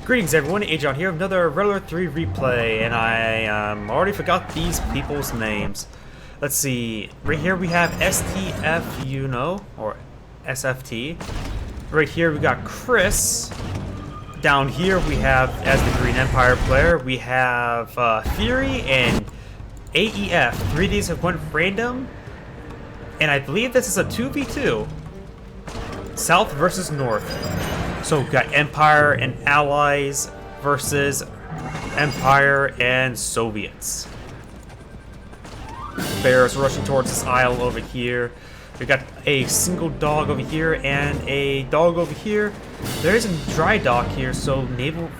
Greetings everyone, Agion here, another Red Alert 3 replay, and I already forgot these people's names. Let's see, right here we have STF Yuno, or SFT. Right here we got Chris. Down here we have, as the Green Empire player, we have Theory and AEF. 3 of these have went random, and I believe this is a 2v2. South versus North. So we've got Empire and Allies versus Empire and Soviets. Bears rushing towards this isle over here. We got a single dog over here and a dog over here. There is a dry dock here, so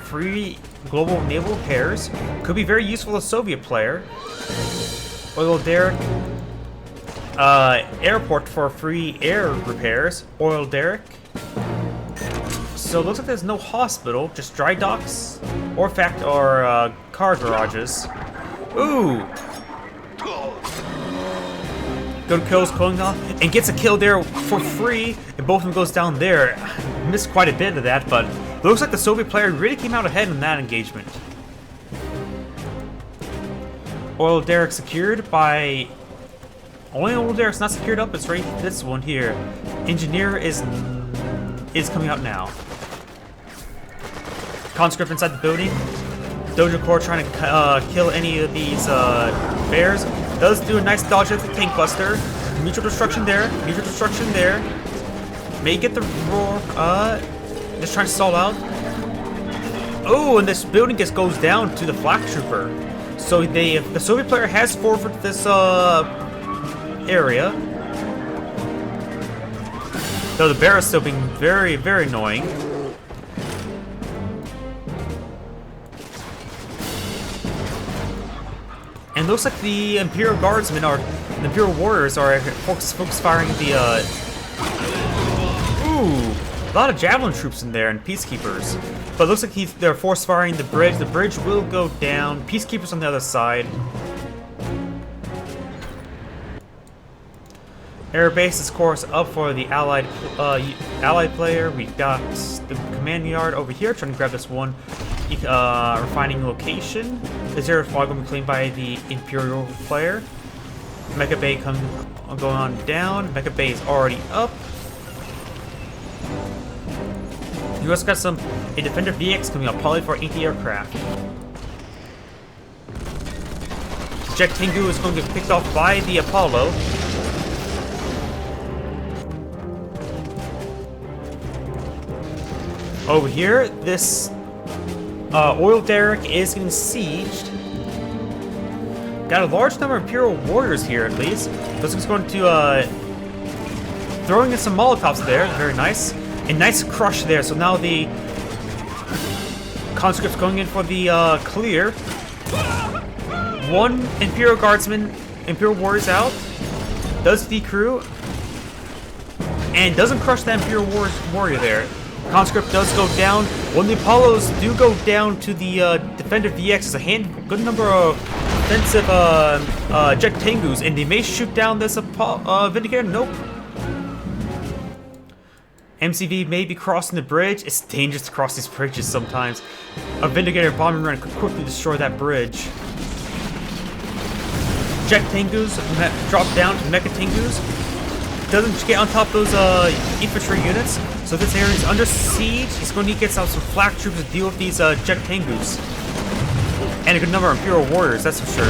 free global naval repairs could be very useful to a Soviet player. Oil derrick. Airport for free air repairs. Oil derrick. So it looks like there's no hospital, just dry docks, or car garages. Ooh! Good kills going on, and gets a kill there for free, and both of them goes down there. Missed quite a bit of that, but looks like the Soviet player really came out ahead in that engagement. Oil derrick secured by... Only oil derrick's not secured up, it's right this one here. Engineer is coming out now. Conscript inside the building. Dojo Corps trying to kill any of these bears. Does do a nice dodge at the tank buster. Mutual destruction there. Mutual destruction there. May get the roar. Just trying to stall out. Oh, and this building just goes down to the flak trooper. So the Soviet player has forfeited this area. Though the bear is still being very, very annoying. And looks like the Imperial Guardsmen the Imperial Warriors are focus firing the, ooh, a lot of Javelin troops in there and Peacekeepers. But it looks like they're force firing the bridge. The bridge will go down. Peacekeepers on the other side. Airbase is, of course, up for the Allied player. We got the command yard over here trying to grab this one refining location. This area fog will be claimed by the Imperial player. Mecha Bay going on down. Mecha Bay is already up. You also got a Defender VX coming up, probably for anti-aircraft. Jet Tengu is going to get picked off by the Apollo. Over here, this oil derrick is getting sieged. Got a large number of Imperial Warriors here, at least. This is going to throwing in some Molotovs there, very nice. A nice crush there. So now the conscripts going in for the clear. One Imperial Guardsman, Imperial Warriors out. Does decrew and doesn't crush that Imperial Warrior there. Conscript does go down. When the Apollos do go down to the Defender VX, there's a good number of offensive Jet Tengus, and they may shoot down this Vindicator. Nope. MCV may be crossing the bridge. It's dangerous to cross these bridges sometimes. A Vindicator bombing run could quickly destroy that bridge. Jet Tengus drop down to Mecha Tengus. Doesn't get on top of those infantry units. So this area is under siege. He's going to need to get some flak troops to deal with these Jet Tengus. And a good number of Imperial Warriors, that's for sure.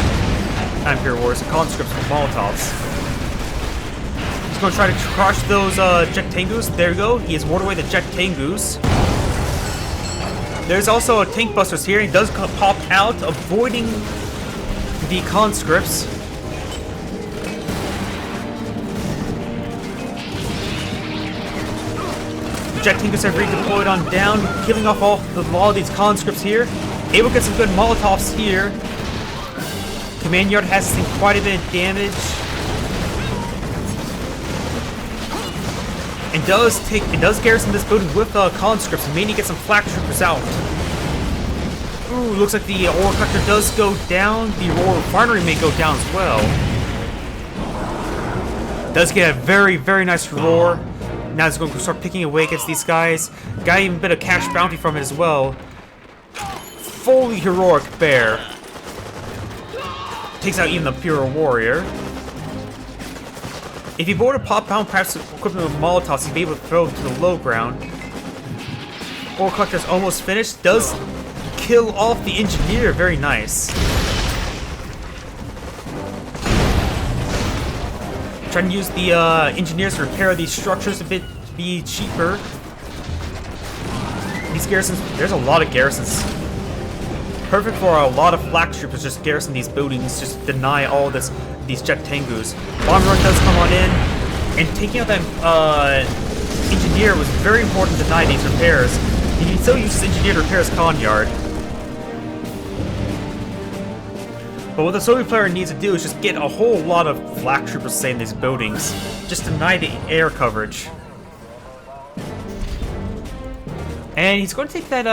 Not Imperial Warriors, conscripts with Molotovs. He's going to try to crush those Jet Tengus. There you go. He has warded away the Jet Tengus. There's also a tank busters here. He does pop out, avoiding the conscripts. Jet Tengus have redeployed on down, killing off all of these conscripts here. Able to get some good Molotovs here. Command yard has seen quite a bit of damage. And does garrison this building with conscripts and may need to get some flak troopers out. Ooh, looks like the ore collector does go down. The ore refinery may go down as well. Does get a very, very nice roar. Now he's going to start picking away against these guys. Got even a bit of cash bounty from it as well. fully heroic bear. Takes out even the pure warrior. If you board a pop bomb, perhaps equipped with Molotovs, you'd be able to throw them to the low ground. Ore Collector's almost finished. Does kill off the engineer. Very nice. Trying to use the engineers to repair these structures a bit to be cheaper. These garrisons, there's a lot of garrisons. Perfect for a lot of flak troopers just garrison these buildings, just deny all these jet tengus. Bomb run does come on in, and taking out that engineer was very important to deny these repairs. He can still use his engineer to repair his con yard. But what the Soviet player needs to do is just get a whole lot of flak troopers stay in these buildings. Just deny the air coverage. And he's going to take that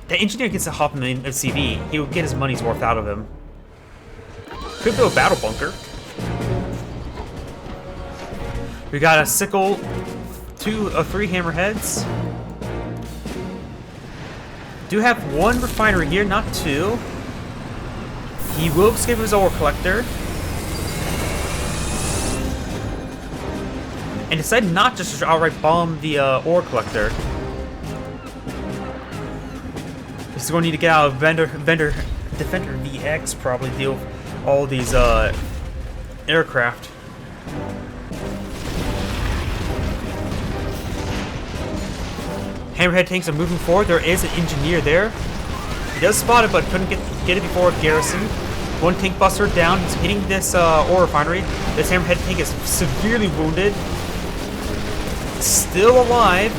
the engineer gets to hop in the CV. He will get his money's worth out of him. Could build a battle bunker. We got a sickle, 3 hammerheads. Do have 1 refinery here, not 2. He will escape his ore collector. And decided not just to outright bomb the ore collector. He's going to need to get out of Defender VX, probably deal with all these aircraft. Hammerhead tanks are moving forward. There is an engineer there. He does spot it, but couldn't get it before garrison. 1 tank buster down. He's hitting this ore refinery. This Hammerhead tank is severely wounded. Still alive.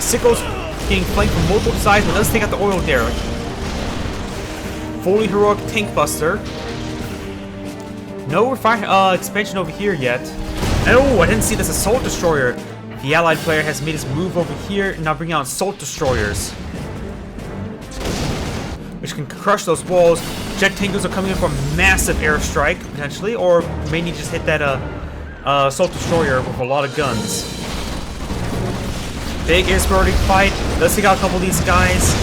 Sickle's getting flanked from multiple sides, but does take out the oil derrick. Fully heroic tank buster. No expansion over here yet. Oh, I didn't see this assault destroyer. The allied player has made his move over here and now bringing out assault destroyers, which can crush those walls. Jet Tangus are coming in for a massive airstrike, potentially, or may need to just hit that assault destroyer with a lot of guns. Big air-supporting fight. Let's take out a couple of these guys.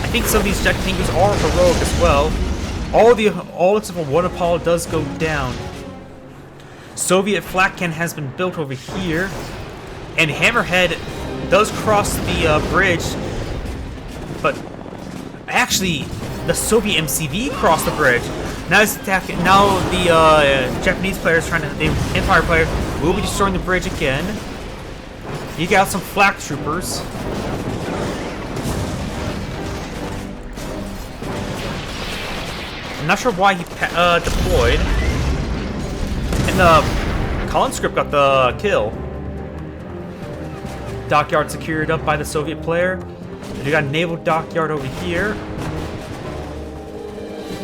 I think some of these Jet Tangus are heroic as well. All except for 1 Apollo does go down. Soviet flak cannon has been built over here. And Hammerhead does cross the bridge, but actually, the Soviet MCV crossed the bridge. Now it's attacking. Now the Japanese players the Empire player will be destroying the bridge again. You got some flak troopers. I'm not sure why he deployed. And the conscript got the kill. Dockyard secured up by the Soviet player. We got a naval dockyard over here.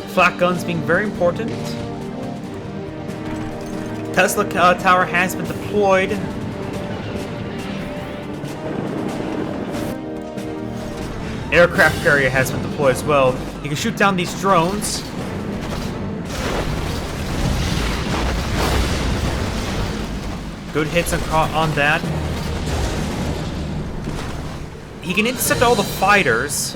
Flak guns being very important. Tesla tower has been deployed. Aircraft carrier has been deployed as well. You can shoot down these drones. Good hits on that. He can intercept all the fighters.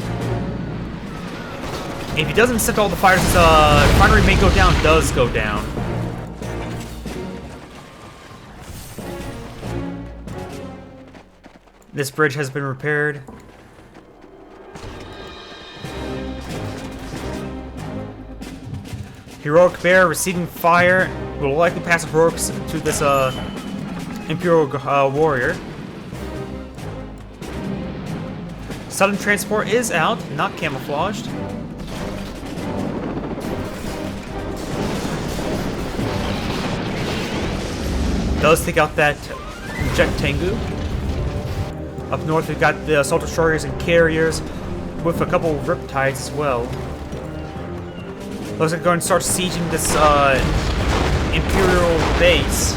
If he doesn't intercept all the fighters, his refinery may go down, does go down. This bridge has been repaired. Heroic Bear receiving fire will likely pass heroics to this Imperial warrior. Sudden transport is out, not camouflaged. Does take out that Jet Tengu. Up north we've got the assault destroyers and carriers with a couple of riptides as well. Looks like we're going to start sieging this Imperial base.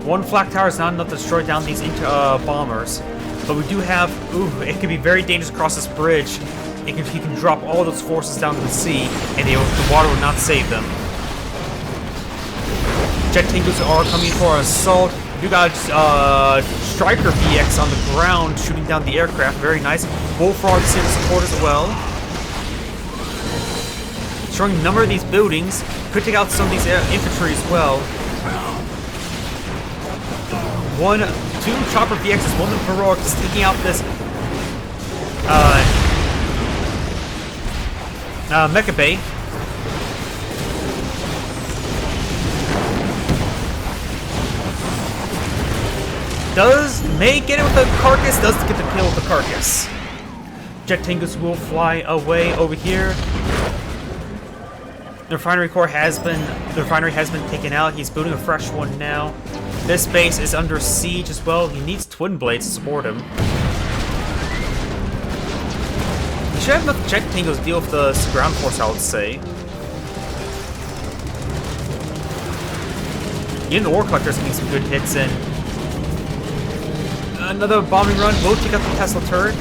1 flak tower is not enough to destroy down these bombers. But we do have, it can be very dangerous across this bridge. He can drop all those forces down to the sea, and the water will not save them. Jet Tangus are coming for assault. You got Striker VX on the ground, shooting down the aircraft. Very nice. Bullfrog's here to support as well. Showing a number of these buildings. Could take out some of these infantry as well. Two Chopper VXs, one of the Heroic, just taking out this Mecha Bay. May get it with the Carcass, does get the kill with the Carcass. Jet Tangus will fly away over here. The refinery has been taken out. He's building a fresh one now. This base is under siege as well. He needs twin blades to support him. He should have enough jet tangos to deal with the ground force, I would say. Even the War Collector's getting some good hits in. Another bombing run will take out the Tesla turret.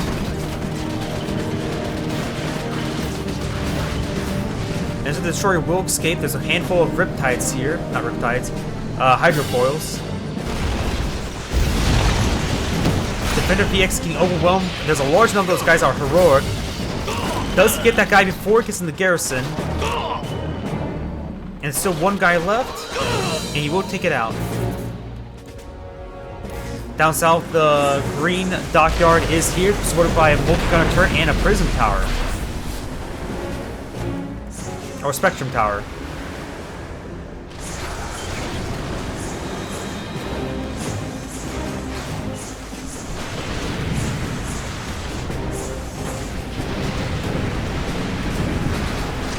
And so the destroyer will escape. There's a handful of Riptides here. Not Riptides. Hydrofoils. Defender VX getting overwhelmed. There's a large number of those guys are heroic. Does get that guy before he gets in the garrison. And still one guy left. And he will take it out. Down south, the green dockyard is here, supported by a multi-gunner turret and a prism tower. Or spectrum tower.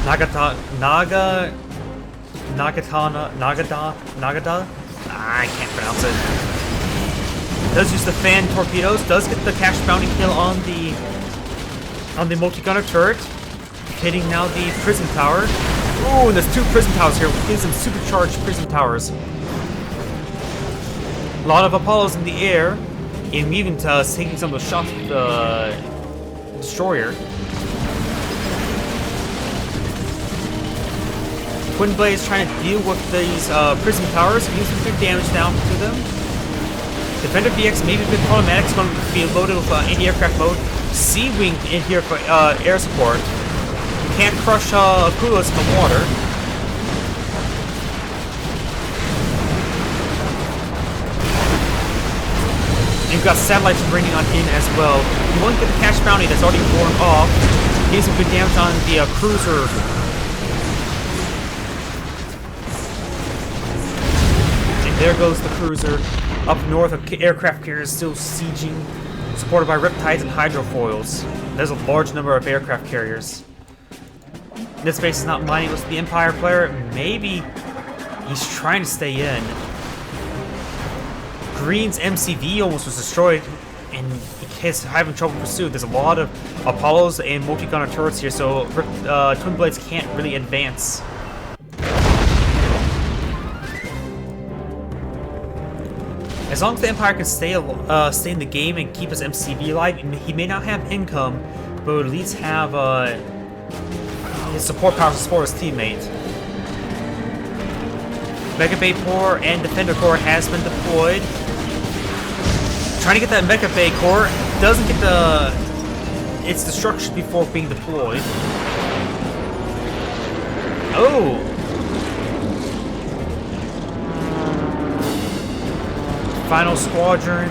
Nagada? I can't pronounce it. Does use the fan torpedoes, does get the cash bounty kill on the multi-gunner turret. Hitting now the prism tower. Ooh, and there's two prism towers here, which gives them supercharged prism towers. A lot of Apollos in the air, and even taking some of the shots with the destroyer. Twin Blades trying to deal with these prism towers, getting some good damage down to them. Defender VX maybe a bit problematic. It's going to be loaded with anti-aircraft mode. Sea-Wing in here for air support. Can't crush Akulas in the water. And you've got satellites bringing on in as well. You won't get the cash bounty that's already worn off. Getting some good damage on the cruiser. And there goes the cruiser. Up north, an aircraft carrier is still sieging, supported by Riptides and Hydrofoils. There's a large number of aircraft carriers. This base is not mining with the Empire player. Maybe he's trying to stay in. Green's MCV almost was destroyed, and he's having trouble pursuit. There's a lot of Apollos and multi-gunner turrets here, so Twin Blades can't really advance. As long as the Empire can stay in the game and keep his MCV alive, he may not have income, but at least have his support power to support his teammate. Mega Bay Core and Defender Core has been deployed. Trying to get that Mega Bay Core doesn't get its destruction before being deployed. Oh! Final squadron.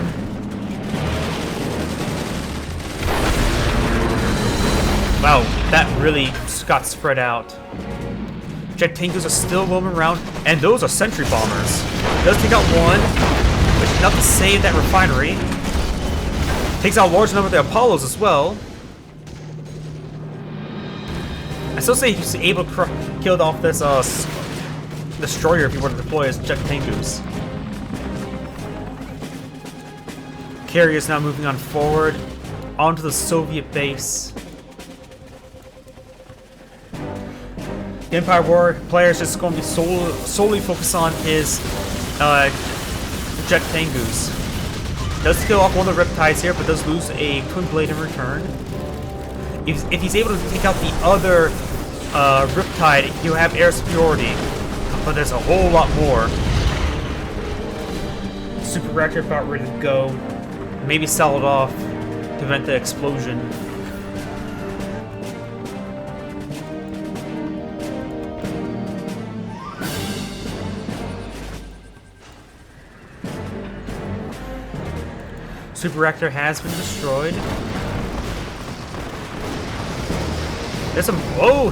Wow, that really got spread out. Jet tankers are still roaming around, and those are sentry bombers. Does take out one, but enough to save that refinery. Takes out a large number of the Apollos as well. I still say he's able to kill off this destroyer if he were to deploy his jet tankers. Carrier is now moving on forward onto the Soviet base. The Empire War player is just going to be solely focused on his jet Tengus. Does kill off one of the Riptides here, but does lose a Twin Blade in return. If he's able to take out the other Riptide, he'll have air superiority. But there's a whole lot more. Super Reactor about ready to go. Maybe sell it off to prevent the explosion. Super reactor has been destroyed. There's some. Whoa!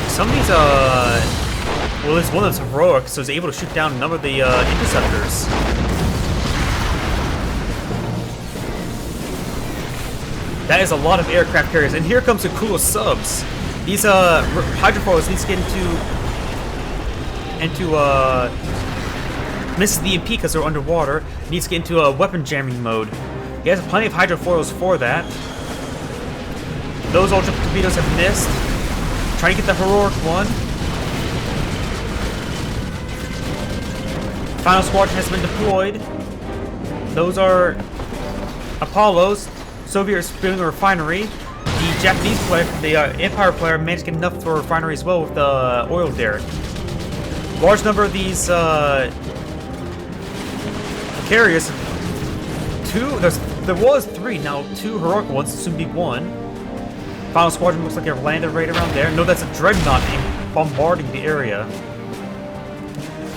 Some of these, well, there's one that's heroic, so he's able to shoot down a number of the interceptors. That is a lot of aircraft carriers, and here comes the coolest subs. These hydrofoils need to get into misses the EMP because they're underwater. Needs to get into a weapon jamming mode. He has plenty of hydrofoils for that. Those ultra torpedoes have missed. Trying to get the heroic one. Final squadron has been deployed. Those are Apollos. Soviets building a refinery. The Japanese player, the Empire player, managed to get enough for a refinery as well with the oil derrick. Large number of these carriers. There was 3, now 2 heroic ones, soon be 1. Final squadron looks like they're landed right around there. No, that's a dreadnought bombarding the area.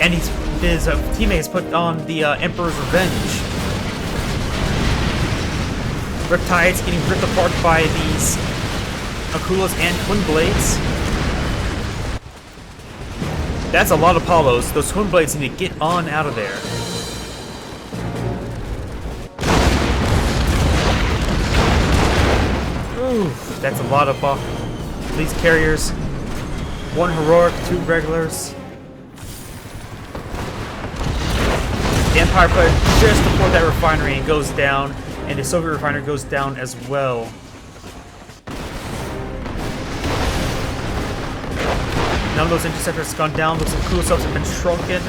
And his teammate has put on the Emperor's Revenge. Riptide's getting ripped apart by these Akulas and Twin Blades. That's a lot of Apollos. Those Twin Blades need to get on out of there. Ooh, that's a lot of these carriers. 1 heroic, 2 regulars. The Empire player just before that refinery and goes down, and the Soviet refinery goes down as well. None of those interceptors have gone down. Those cool subs have been shrunken.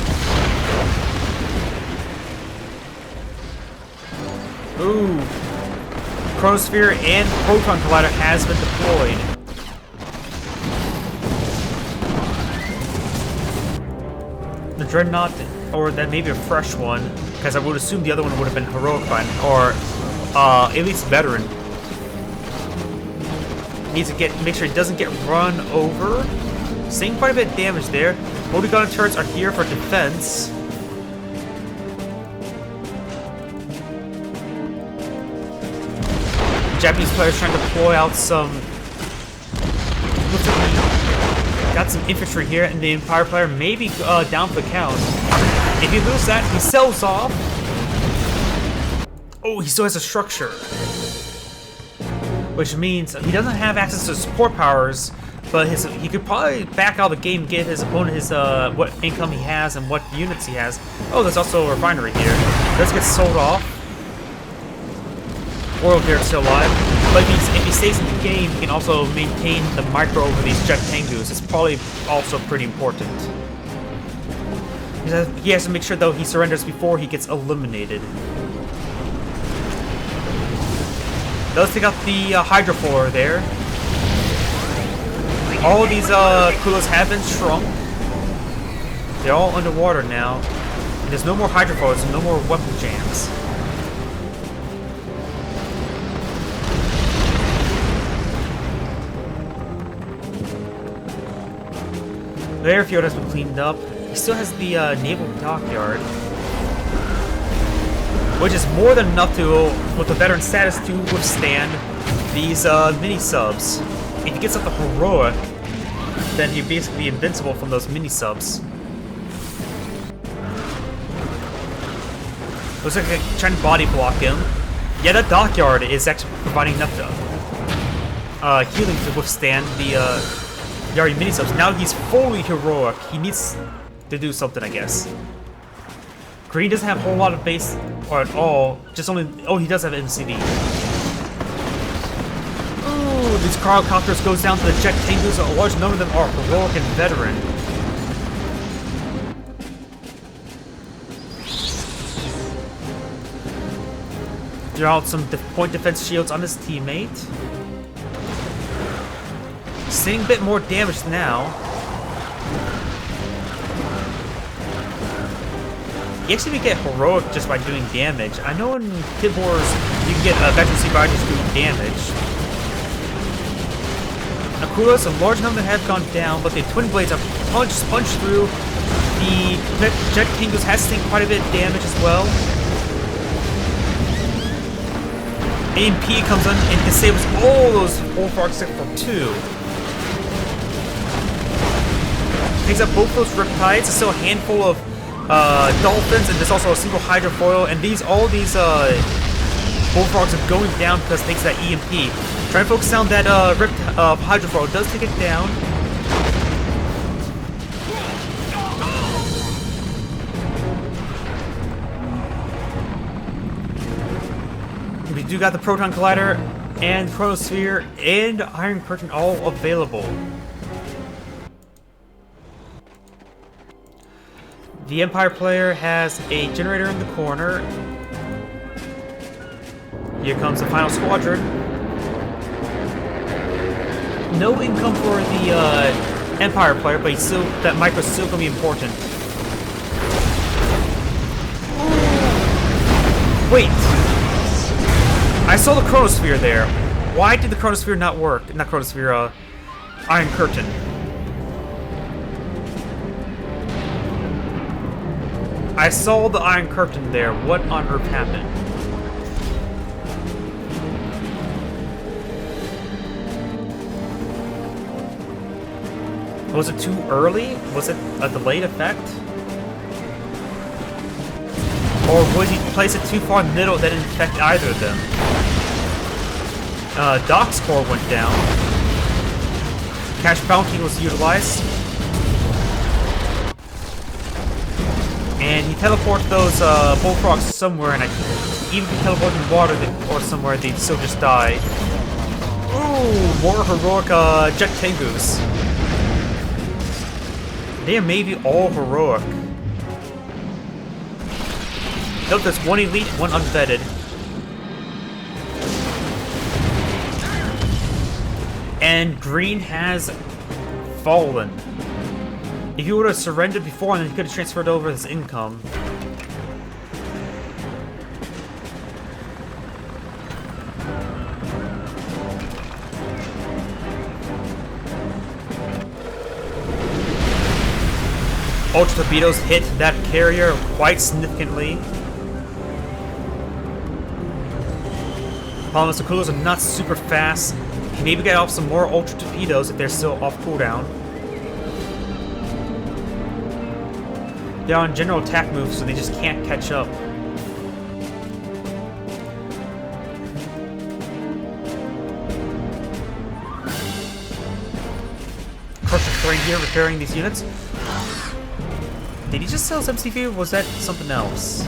Ooh. Chronosphere and Proton Collider has been deployed. The Dreadnought, or that may be a fresh one, because I would assume the other one would have been heroic by, or at least veteran. Needs to make sure he doesn't get run over. Seeing quite a bit of damage there. Multi-gun turrets are here for defense. Japanese players trying to deploy out some. Got some infantry here, and the Empire player may be down for the count. If you lose that, he sells off. Oh, he still has a structure, which means he doesn't have access to support powers. But he could probably back out of the game and give his opponent his what income he has and what units he has. Oh, there's also a refinery here. Let's get sold off. Oil derrick's still alive. But if he stays in the game, he can also maintain the micro over these jet Tengus. It's probably also pretty important. He has to make sure, though, he surrenders before he gets eliminated. Let's take out the hydrofoil there. All of these Kulas have been shrunk. They're all underwater now. And there's no more hydrofoils and no more weapon jams. The airfield has been cleaned up. He still has the naval dockyard, which is more than enough to, with the veteran status, to withstand these mini-subs. If he gets up the heroic, then he'd basically be invincible from those mini-subs. Looks like they're trying to body block him. Yeah, that dockyard is actually providing enough healing to withstand the Yari mini-subs. Now he's fully heroic. He needs to do something, I guess. Green doesn't have a whole lot of base or at all. Just only. Oh, he does have MCD. Ooh, these quadcopters goes down to the jet Tengus. A large number of them are heroic and veteran. Throw out some point defense shields on his teammate. Seeing a bit more damage now. You actually get heroic just by doing damage. I know in Kid Wars you can get veterancy by just doing damage. Akulas, a large number have gone down, but the Twin Blades have punched through. The Jet Tengus has taken quite a bit of damage as well. AMP comes on and disables all those Bullfrogs except for 2. Takes up both those Riptides. There's still a handful of Dolphins, and there's also a single Hydrofoil. And all these Bullfrogs are going down because it takes that EMP. Try and focus down that Hydrofoil. Does take it down. We do got the Proton Collider and Chronosphere and Iron Curtain all available. The Empire player has a generator in the corner. Here comes the final squadron. No income for the Empire player, but that micro's still gonna be important. Wait! I saw the Chronosphere there. Why did the Chronosphere not work? Not Chronosphere, Iron Curtain. I saw the Iron Curtain there. What on earth happened? Was it too early? Was it a delayed effect? Or was he placed it too far in the middle that didn't affect either of them? Doc's core went down. Cash Bounty was utilized. And he teleported those Bullfrogs somewhere, and even if he teleported in water or somewhere, they'd still just die. Ooh, more heroic Jet Tengus. They are maybe all heroic. Nope, there's one elite, one unvetted. And green has fallen. If he would have surrendered before, then he could have transferred over his income. Ultra Torpedoes hit that carrier quite significantly. Problem is, the coolers are not super fast. Maybe get off some more Ultra Torpedoes if they're still off cooldown. They're on general attack moves, so they just can't catch up. Crusher 3 here repairing these units. Did he just sell his MCV, or was that something else?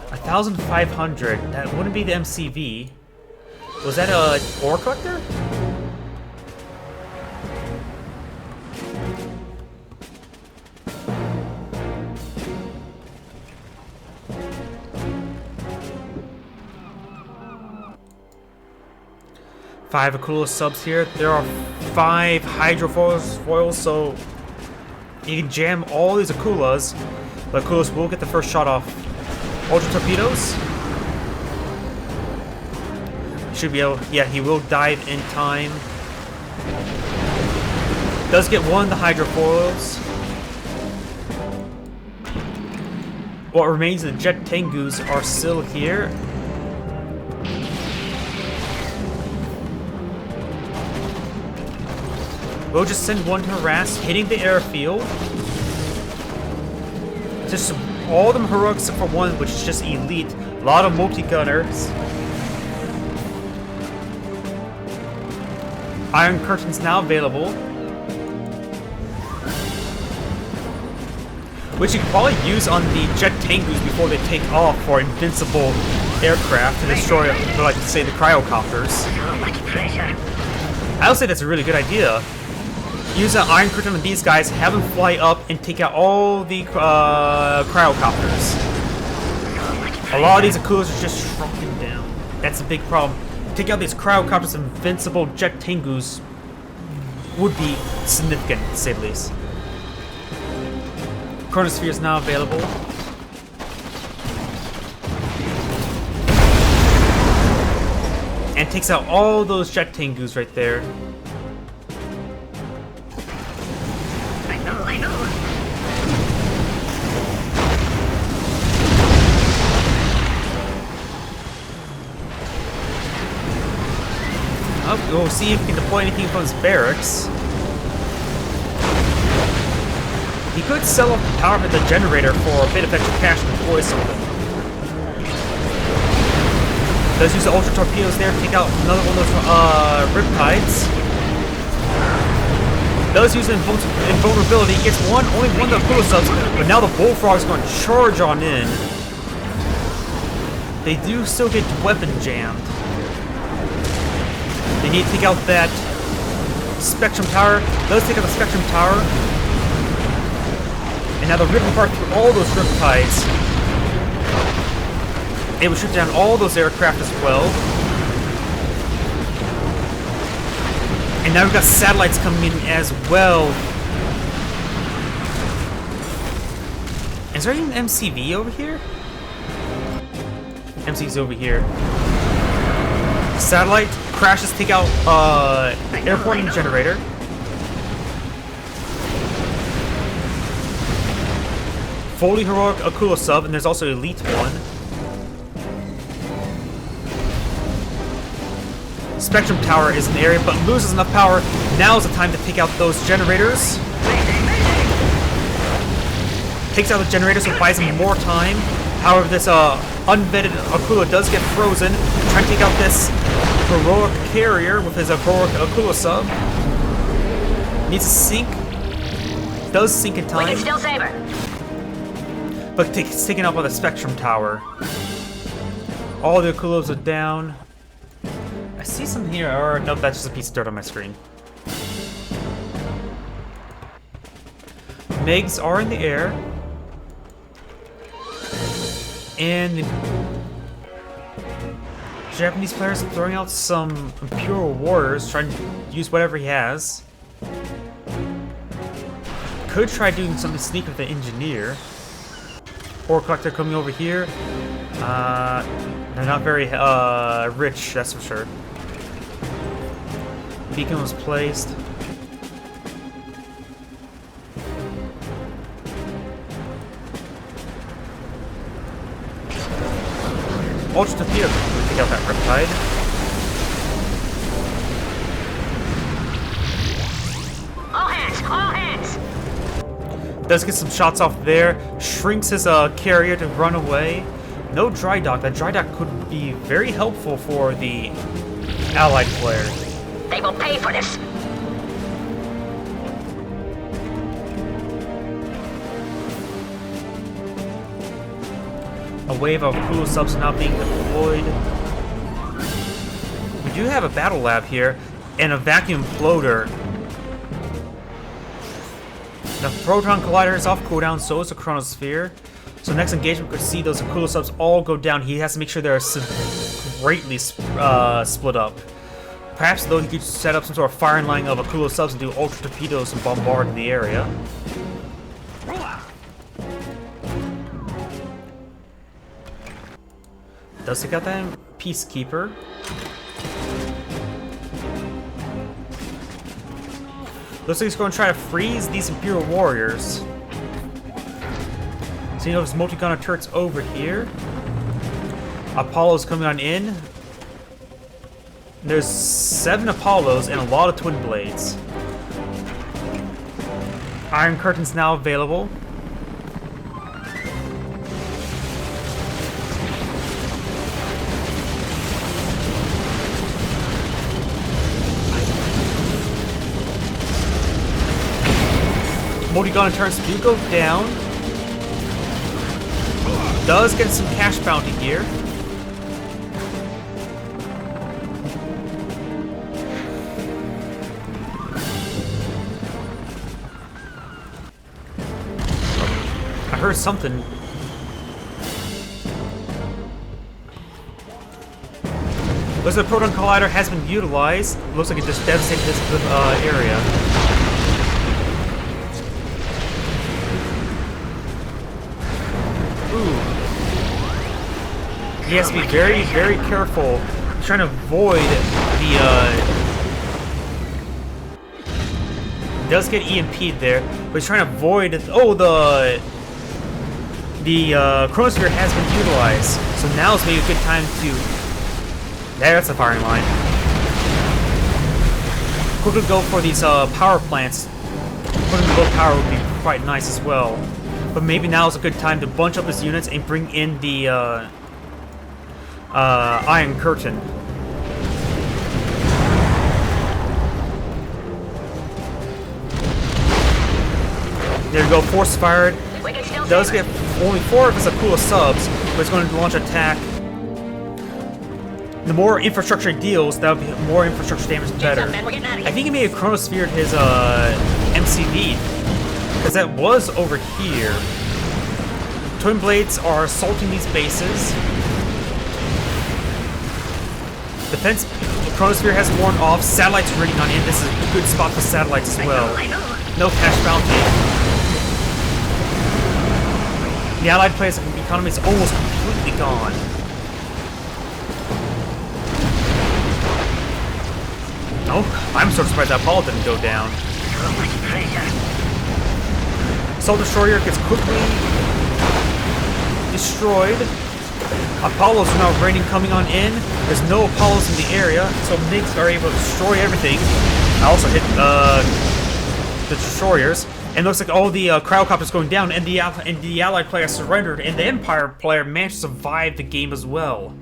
1,500. That wouldn't be the MCV. Was that a ore collector? Five Akula subs here. There are 5 Hydrofoils, so you can jam all these Akulas, but Akulas will get the first shot off. Ultra Torpedoes. Should be able, yeah, he will dive in time. Does get one of the Hydrofoils. What remains of the Jet Tengus are still here. We'll just send one to harass, hitting the airfield. Just all of them heroic except for one, which is just elite. A lot of multi-gunners. Iron Curtain's now available. Which you can probably use on the Jet Tengus before they take off for invincible aircraft to destroy, like say, the cryocopters. I would say that's a really good idea. Use an Iron Curtain on these guys, have them fly up and take out all the cryocopters. A lot of these Akulas are just shrunken down. That's a big problem. Take out these cryocopters, invincible Jet Tengus would be significant, to say the least. Chronosphere is now available. And takes out all those Jet Tengus right there. I know. We'll see if he can deploy anything from his barracks. He could sell off the power of the generator for a bit of extra cash and deploy something. Does use the ultra torpedoes there to take out another one of those riptides. Does use invulnerability. Gets only one of the Aquila subs, but now the bullfrog's going to charge on in. They do still get weapon jammed. They need to take out that Spectrum Tower. Does take out the Spectrum Tower. And now they're ripping apart through all those riptides. It will shoot down all those aircraft as well. And now we've got satellites coming in as well. Is there even an MCV over here? MCV's over here. Satellite crashes, take out airport and generator. Fully heroic Aquila sub, and there's also elite one. Spectrum Tower is in the area, but loses enough power. Now is the time to take out those generators. Takes out the generators, so it buys him more time. However, this unvetted Aquila does get frozen. Trying to take out this heroic carrier with his heroic Aquila sub. Needs to sink. Does sink in time. We can still save her. But it's taken out by the Spectrum Tower. All the Aquilas are down. I see something here, or no, that's just a piece of dirt on my screen. MiGs are in the air. And the Japanese players are throwing out some Imperial Warriors, trying to use whatever he has. Could try doing something sneaky with the Engineer. Ore Collector coming over here. They're not very rich, that's for sure. Beacon was placed. Ultra torpedo to take out that riptide. All hands! Does get some shots off there. Shrinks his carrier to run away. No dry dock. That dry dock could be very helpful for the allied player. They will pay for this. A wave of Aquila subs now being deployed. We do have a battle lab here and a vacuum floater. The Proton Collider is off cooldown, so is the Chronosphere. So next engagement, we could see those Aquila subs all go down. He has to make sure they're greatly split up. Perhaps, though, he could set up some sort of firing line of Aquila subs and do ultra torpedoes and bombard the area. Does take out that Peacekeeper. Looks like he's going to try to freeze these Imperial Warriors. So you know his multi-gunner turret's over here. Apollo's coming on in. There's 7 Apollos and a lot of Twin Blades. Iron Curtain's now available. Multi-gunner turrets do go down. Does get some cash bounty here. I heard something. Looks like the Proton Collider has been utilized. Looks like it just devastated this area. he has to be very, very careful. He's trying to avoid the, he does get EMP'd there, but he's trying to avoid, oh, the chronosphere has been utilized. So now is maybe a good time to, that's the firing line. Quickly go for these power plants. Putting low power would be quite nice as well. But maybe now is a good time to bunch up his units and bring in the Iron Curtain. There you go, force fired. Does get only 4 of his Akula subs, but it's going to launch attack. The more infrastructure he deals, that would be more infrastructure damage, the better. I think he may have chronosphered his MCV, because that was over here. Twin Blades are assaulting these bases. Defense chronosphere has worn off. Satellites already gone in. This is a good spot for satellites as well. No cash bounty. The Allied players' economy is almost completely gone. Oh, I'm so surprised that Apollo didn't go down. Assault Destroyer gets quickly destroyed. Apollos are now raining coming on in. There's no Apollos in the area, so MiGs are able to destroy everything. I also hit the destroyers. And it looks like all the crowdcopters going down, and the Allied player surrendered, and the Empire player managed to survive the game as well.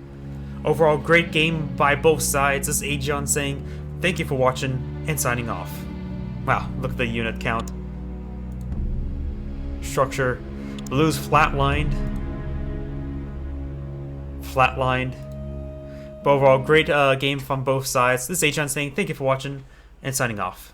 Overall, great game by both sides. This is Agion saying thank you for watching and signing off. Wow, look at the unit count. Structure. Blue's flatlined. Flatlined. But overall, great game from both sides. This is Agion saying thank you for watching and signing off.